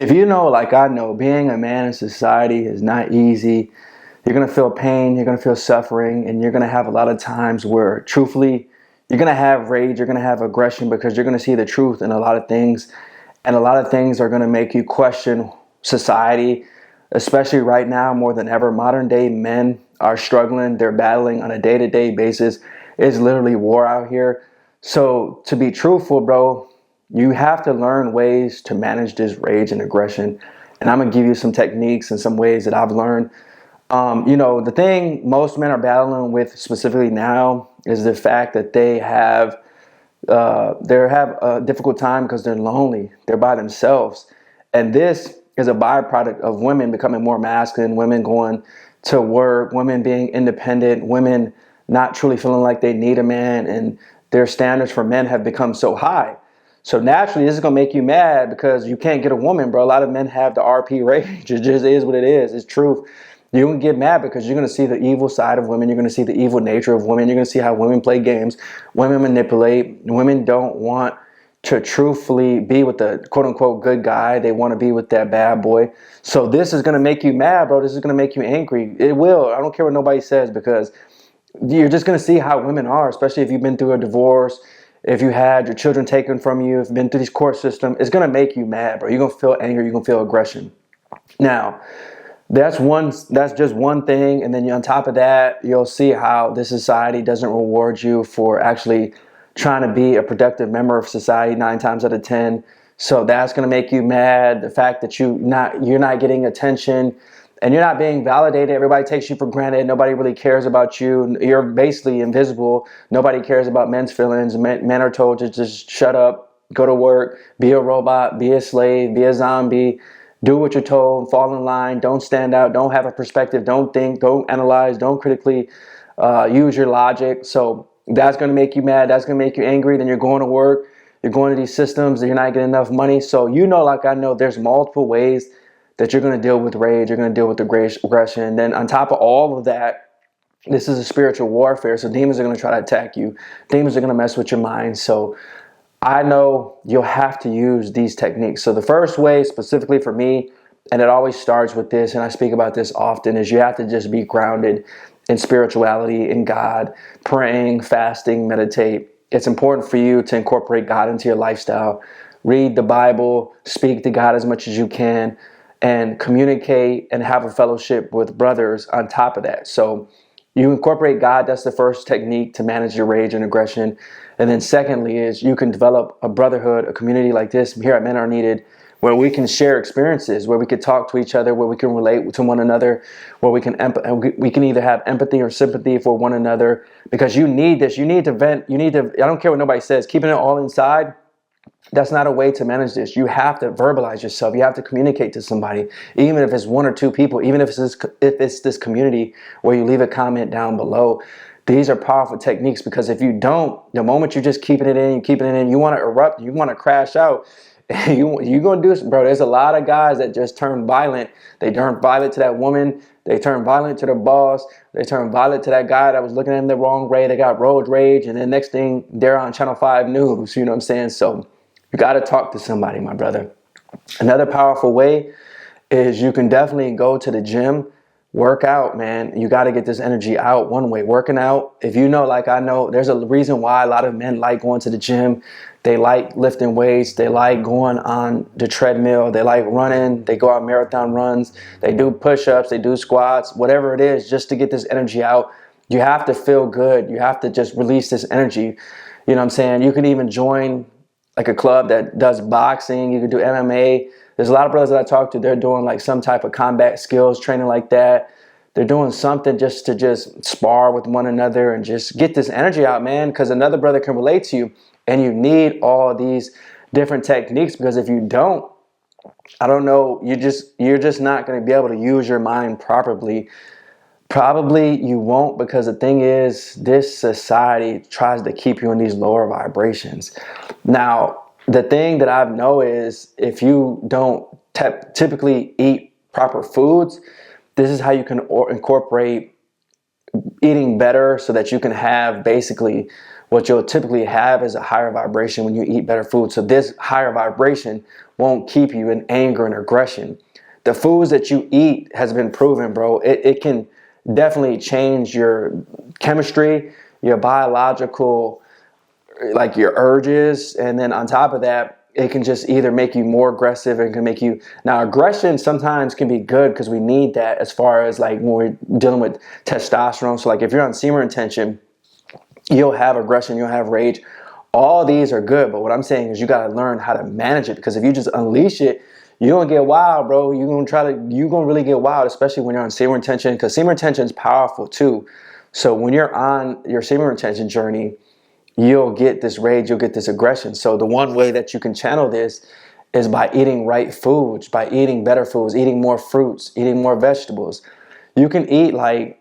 If you know, like I know, being a man in society is not easy. You're going to feel pain, you're going to feel suffering, and you're going to have a lot of times where, truthfully, you're going to have rage, you're going to have aggression because you're going to see the truth in a lot of things. And a lot of things are going to make you question society, especially right now more than ever. Modern day men are struggling, they're battling on a day to day basis. It's literally war out here. So, to be truthful, bro, you have to learn ways to manage this rage and aggression. And I'm gonna give you some techniques and some ways that I've learned. The thing most men are battling with specifically now is the fact that they have a difficult time because they're lonely. They're by themselves, and this is a byproduct of women becoming more masculine, women going to work, women being independent, women not truly feeling like they need a man, and their standards for men have become so high. So naturally, this is gonna make you mad because you can't get a woman, bro. A lot of men have the RP rage. It just is what it is. It's truth. You're gonna get mad because you're gonna see the evil side of women. You're gonna see the evil nature of women. You're gonna see how women play games, women manipulate. Women don't want to truthfully be with the quote unquote good guy. They want to be with that bad boy. So this is gonna make you mad, bro. This is gonna make you angry. It will. I don't care what nobody says because you're just going to see how women are, especially if you've been through a divorce, if you had your children taken from you, if you've been through this court system. It's going to make you mad, bro. You're going to feel anger. You're going to feel aggression. Now, that's just one thing. And then on top of that, you'll see how this society doesn't reward you for actually trying to be a productive member of society 9 times out of 10. So that's going to make you mad. The fact that you're not getting attention and you're not being validated. Everybody takes you for granted. Nobody really cares about you. You're basically invisible. Nobody cares about men's feelings. Men are told to just shut up, go to work, be a robot, be a slave, be a zombie, do what you're told, fall in line, don't stand out, don't have a perspective, don't think, don't analyze, don't critically use your logic. So that's going to make you mad. That's going to make you angry. Then you're going to work. You're going to these systems. You're not getting enough money. So like I know, there's multiple ways that you're going to deal with rage, you're going to deal with aggression. Then on top of all of that, this is a spiritual warfare. So demons are going to try to attack you. Demons are going to mess with your mind. So I know you'll have to use these techniques. So the first way specifically for me, and it always starts with this, and I speak about this often, is you have to just be grounded in spirituality, in God, praying, fasting, meditate. It's important for you to incorporate God into your lifestyle. Read the Bible, speak to God as much as you can, and communicate and have a fellowship with brothers on top of that. So you incorporate God. That's the first technique to manage your rage and aggression. And then secondly is you can develop a brotherhood, a community like this here at Men Are Needed, where we can share experiences, where we can talk to each other, where we can relate to one another, where we can either have empathy or sympathy for one another, because you need this. You need to vent. I don't care what nobody says, keeping it all inside, that's not a way to manage this. You have to verbalize yourself. You have to communicate to somebody, even if it's 1 or 2 people, even if it's this community where you leave a comment down below. These are powerful techniques because if you don't, the moment you're just keeping it in, you want to erupt, you want to crash out. You're going to do this, bro. There's a lot of guys that just turn violent. They turn violent to that woman. They turn violent to their boss. They turn violent to that guy that was looking at them the wrong way. They got road rage. And then next thing, they're on Channel 5 News. You know what I'm saying? So you got to talk to somebody, my brother. Another powerful way is you can definitely go to the gym, work out, man. You got to get this energy out one way. Working out, if you know, like I know, there's a reason why a lot of men like going to the gym. They like lifting weights. They like going on the treadmill. They like running. They go on marathon runs. They do push-ups. They do squats, whatever it is, just to get this energy out. You have to feel good. You have to just release this energy. You know what I'm saying? You can even join like a club that does boxing. You can do MMA. There's a lot of brothers that I talk to. They're doing like some type of combat skills training like that. They're doing something just to just spar with one another and just get this energy out, man, because another brother can relate to you. And you need all these different techniques, because if you don't, I don't know, you're just not going to be able to use your mind properly. Probably you won't, because the thing is, this society tries to keep you in these lower vibrations. Now, the thing that I know is if you don't typically eat proper foods, this is how you can incorporate eating better so that you can have basically what you'll typically have is a higher vibration when you eat better food. So this higher vibration won't keep you in anger and aggression. The foods that you eat has been proven, bro. It can definitely change your chemistry, your biological, like your urges. And then on top of that, it can just either make you more aggressive and can make you, now aggression sometimes can be good because we need that as far as like when we're dealing with testosterone. So like if you're on semen retention, you'll have aggression, you'll have rage. All these are good, but what I'm saying is you got to learn how to manage it, because if you just unleash it, you're gonna get wild, bro. You're gonna really get wild, especially when you're on semen retention, because semen retention is powerful too. So when you're on your semen retention journey, you'll get this rage, you'll get this aggression. So the one way that you can channel this is by eating right foods, by eating better foods, eating more fruits, eating more vegetables. You can eat like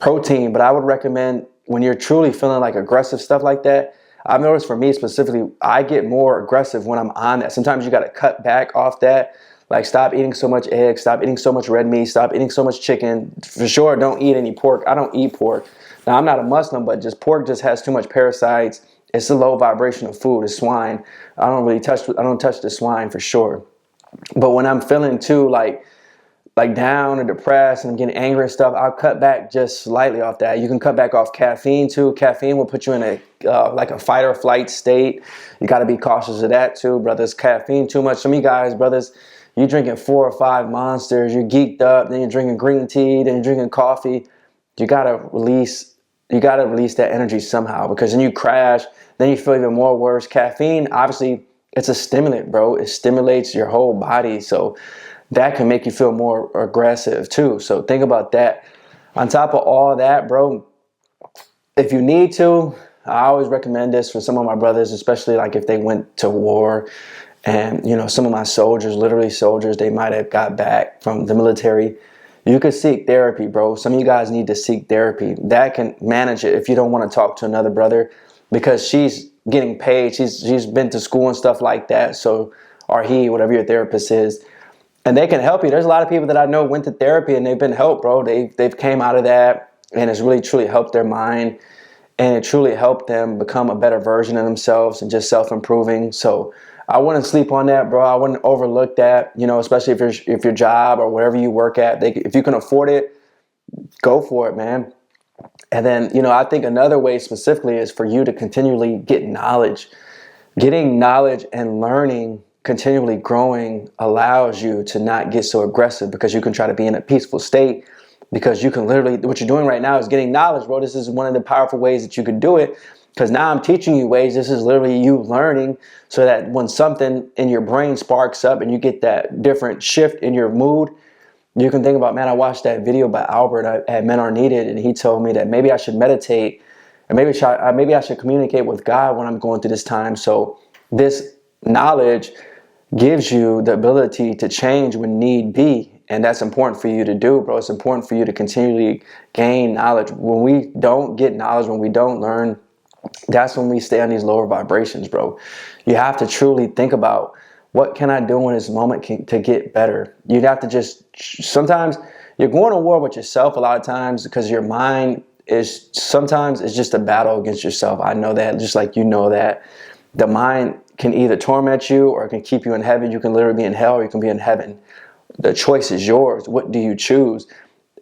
protein, but I would recommend when you're truly feeling like aggressive stuff like that. I've noticed for me specifically, I get more aggressive when I'm on that. Sometimes you got to cut back off that. Like stop eating so much eggs, stop eating so much red meat, stop eating so much chicken. For sure, don't eat any pork. I don't eat pork. Now, I'm not a Muslim, but just pork just has too much parasites. It's a low vibrational food. It's swine. I don't touch the swine for sure. But when I'm feeling too like down or depressed and I'm getting angry and stuff, I'll cut back just slightly off that. You can cut back off caffeine too. Caffeine will put you in a like a fight or flight state. You got to be cautious of that too, brothers. Caffeine too much. Some of you guys, brothers, you're drinking 4 or 5 Monsters. You're geeked up. Then you're drinking green tea. Then you're drinking coffee. You gotta release that energy somehow, because then you crash. Then you feel even more worse. Caffeine, obviously, it's a stimulant, bro. It stimulates your whole body. So that can make you feel more aggressive too. So think about that. On top of all that, bro, if you need to, I always recommend this for some of my brothers, especially like if they went to war. And, you know, some of my soldiers, literally soldiers, they might have got back from the military. You could seek therapy, bro. Some of you guys need to seek therapy. That can manage it if you don't want to talk to another brother, because she's getting paid. She's been to school and stuff like that. So, or he, whatever your therapist is, and they can help you. There's a lot of people that I know went to therapy and they've been helped, bro. They've came out of that and it's really truly helped their mind, and it truly helped them become a better version of themselves and just self-improving. So I wouldn't sleep on that, bro. I wouldn't overlook that, you know, especially if your job or wherever you work at, if you can afford it, go for it, man. And then, you know, I think another way specifically is for you to continually get knowledge. Getting knowledge and learning, continually growing, allows you to not get so aggressive, because you can try to be in a peaceful state, because you can literally, what you're doing right now is getting knowledge, bro. This is one of the powerful ways that you could do it, because now I'm teaching you ways. This is literally you learning, so that when something in your brain sparks up and you get that different shift in your mood, you can think about, man, I watched that video by Albert at M.A.N Needed, and he told me that maybe I should meditate, and maybe I should communicate with God when I'm going through this time. So this knowledge gives you the ability to change when need be. And that's important for you to do, bro. It's important for you to continually gain knowledge. When we don't get knowledge, when we don't learn, that's when we stay on these lower vibrations, bro. You have to truly think about, what can I do in this moment to get better? You'd have to sometimes you're going to war with yourself a lot of times, because your mind sometimes it's just a battle against yourself. I know that, just like you know that. The mind can either torment you or it can keep you in heaven. You can literally be in hell or you can be in heaven. The choice is yours. What do you choose?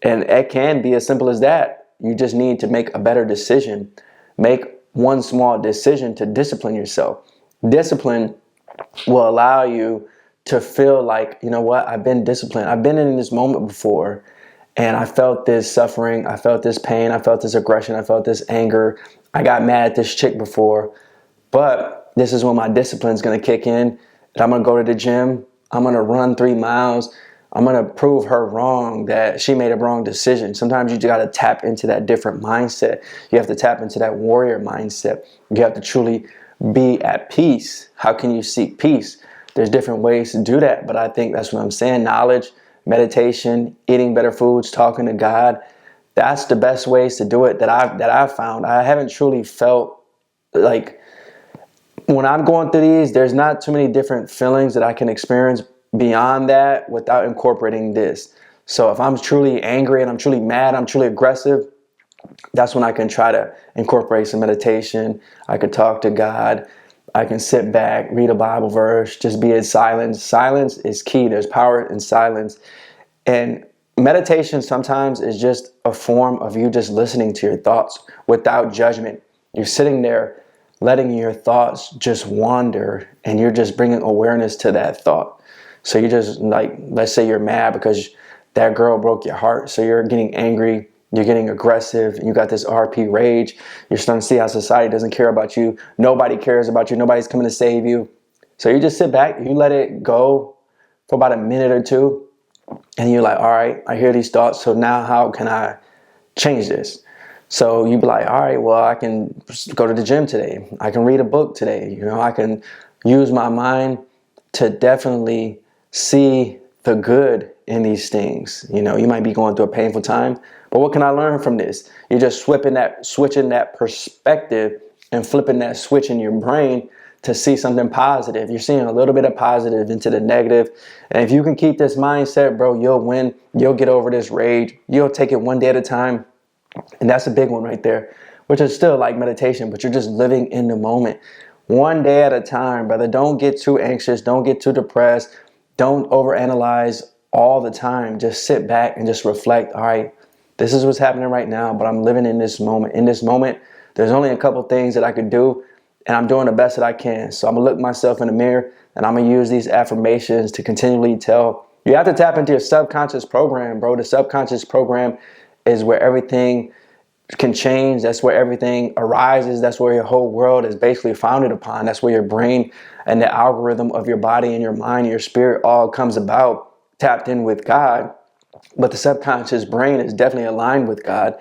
And it can be as simple as that. You just need to make a better decision. Make one small decision to discipline yourself. Discipline will allow you to feel like, you know what, I've been disciplined. I've been in this moment before, and I felt this suffering. I felt this pain. I felt this aggression. I felt this anger. I got mad at this chick before. But this is when my discipline is going to kick in. And I'm going to go to the gym. I'm going to run 3 miles. I'm going to prove her wrong, that she made a wrong decision. Sometimes you got to tap into that different mindset. You have to tap into that warrior mindset. You have to truly be at peace. How can you seek peace? There's different ways to do that, but I think that's what I'm saying. Knowledge, meditation, eating better foods, talking to God. That's the best ways to do it that I've found. I haven't truly felt like, when I'm going through these, there's not too many different feelings that I can experience beyond that without incorporating this. So if I'm truly angry and I'm truly mad, I'm truly aggressive, that's when I can try to incorporate some meditation. I could talk to God. I can sit back, read a Bible verse, just be in silence. Silence is key. There's power in silence. And meditation sometimes is just a form of you just listening to your thoughts without judgment. You're sitting there letting your thoughts just wander, and you're just bringing awareness to that thought. So you just, like, let's say you're mad because that girl broke your heart. So you're getting angry, you're getting aggressive, you got this RP rage. You're starting to see how society doesn't care about you. Nobody cares about you. Nobody's coming to save you. So you just sit back, you let it go for about a minute or two. And you're like, all right, I hear these thoughts. So now how can I change this? So you be like, all right, well, I can go to the gym today. I can read a book today. I can use my mind to definitely see the good in these things. You might be going through a painful time, but what can I learn from this? You're just switching that perspective and flipping that switch in your brain to see something positive. You're seeing a little bit of positive into the negative. And if you can keep this mindset, bro, you'll win. You'll get over this rage. You'll take it one day at a time. And that's a big one right there, which is still like meditation, but you're just living in the moment. One day at a time, brother. Don't get too anxious. Don't get too depressed. Don't overanalyze all the time. Just sit back and just reflect. All right, this is what's happening right now, but I'm living in this moment. In this moment, there's only a couple things that I could do, and I'm doing the best that I can. So I'm gonna look myself in the mirror, and I'm gonna use these affirmations to continually tell. You have to tap into your subconscious program, bro. The subconscious program is where everything can change. That's where everything arises. That's where your whole world is basically founded upon. That's where your brain and the algorithm of your body and your mind and your spirit all comes about, tapped in with God. But the subconscious brain is definitely aligned with God.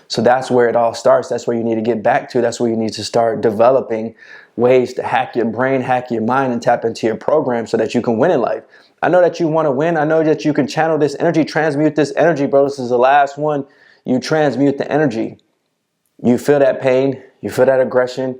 So that's where it all starts. That's where you need to get back to. That's where you need to start developing ways to hack your brain, hack your mind, and tap into your program so that you can win in life. I know that you want to win. I know that you can channel this energy, transmute this energy, bro. This is the last one. You transmute the energy. You feel that pain. You feel that aggression.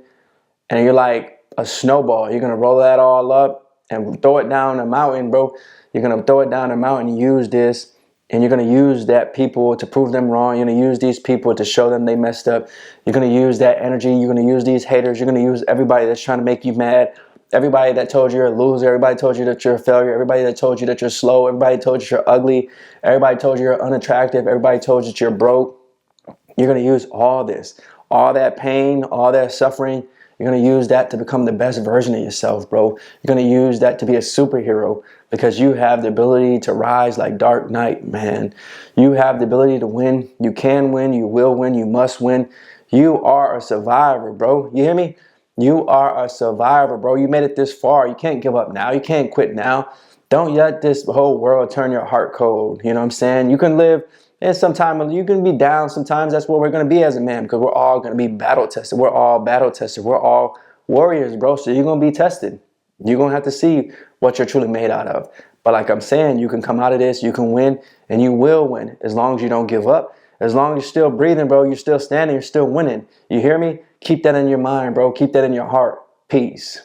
And you're like a snowball. You're going to roll that all up and throw it down a mountain, bro. You're going to throw it down a mountain and use this. And you're going to use that people to prove them wrong. You're going to use these people to show them they messed up. You're going to use that energy. You're going to use these haters. You're going to use everybody that's trying to make you mad. Everybody that told you you're a loser. Everybody told you that you're a failure. Everybody that told you that you're slow. Everybody told you you're ugly. Everybody told you you're unattractive. Everybody told you that you're broke. You're going to use all this, all that pain, all that suffering. You're going to use that to become the best version of yourself, bro. You're going to use that to be a superhero because you have the ability to rise like Dark Knight, man. You have the ability to win. You can win. You will win. You must win. You are a survivor, bro. You hear me? You are a survivor, bro. You made it this far. You can't give up now. You can't quit now. Don't let this whole world turn your heart cold. You know what I'm saying? You can live. And sometimes you can be down. Sometimes that's where we're going to be as a man because we're all going to be battle tested. We're all battle tested. We're all warriors, bro. So you're going to be tested. You're going to have to see what you're truly made out of. But like I'm saying, you can come out of this. You can win and you will win as long as you don't give up. As long as you're still breathing, bro, you're still standing. You're still winning. You hear me? Keep that in your mind, bro. Keep that in your heart. Peace.